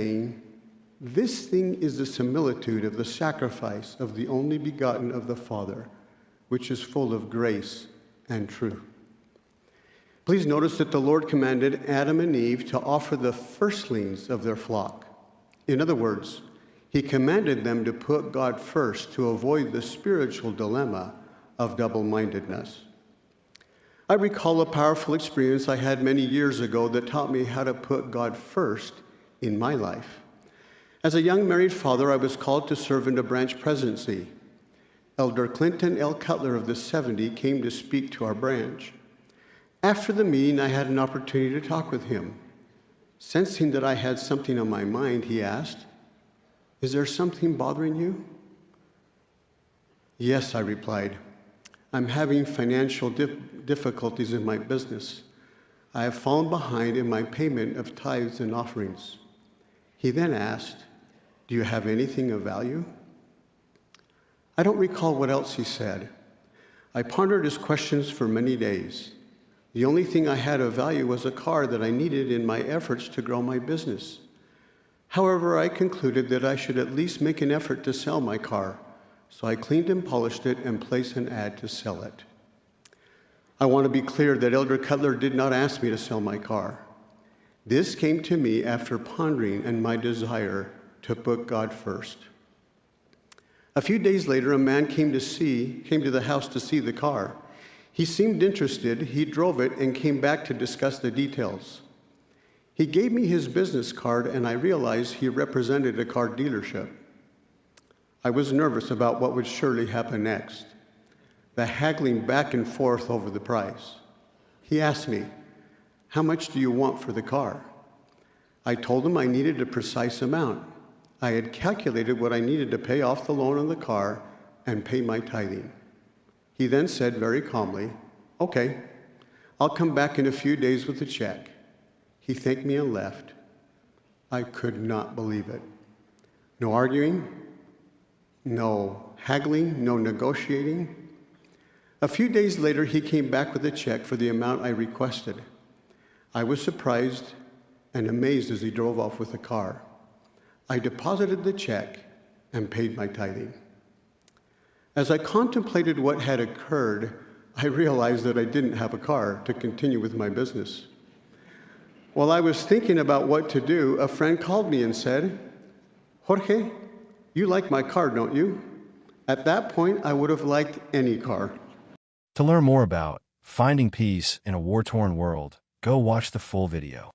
saying, "This thing is the similitude of the sacrifice of the only begotten of the Father, which is full of grace and truth." Please notice that the Lord commanded Adam and Eve to offer the firstlings of their flock. In other words, he commanded them to put God first to avoid the spiritual dilemma of double-mindedness. I recall a powerful experience I had many years ago that taught me how to put God first in my life. As a young married father, I was called to serve in a branch presidency. Elder Clinton L. Cutler of the 70 came to speak to our branch. After the meeting, I had an opportunity to talk with him. Sensing that I had something on my mind, he asked, "Is there something bothering you?" "Yes," I replied. "I'm having financial difficulties in my business. I have fallen behind in my payment of tithes and offerings." He then asked, "Do you have anything of value?" I don't recall what else he said. I pondered his questions for many days. The only thing I had of value was a car that I needed in my efforts to grow my business. However, I concluded that I should at least make an effort to sell my car, so I cleaned and polished it and placed an ad to sell it. I want to be clear that Elder Cutler did not ask me to sell my car. This came to me after pondering and my desire to put God first. A few days later, a man came to the house to see the car. He seemed interested. He drove it and came back to discuss the details. He gave me his business card, and I realized he represented a car dealership. I was nervous about what would surely happen next, the haggling back and forth over the price. He asked me, "How much do you want for the car?" I told him I needed a precise amount. I had calculated what I needed to pay off the loan on the car and pay my tithing. He then said very calmly, "Okay, I'll come back in a few days with a check." He thanked me and left. I could not believe it. No arguing, no haggling, no negotiating. A few days later, he came back with a check for the amount I requested. I was surprised and amazed as he drove off with the car. I deposited the check and paid my tithing. As I contemplated what had occurred, I realized that I didn't have a car to continue with my business. While I was thinking about what to do, a friend called me and said, "Jorge, you like my car, don't you?" At that point, I would have liked any car. To learn more about finding peace in a war-torn world, go watch the full video.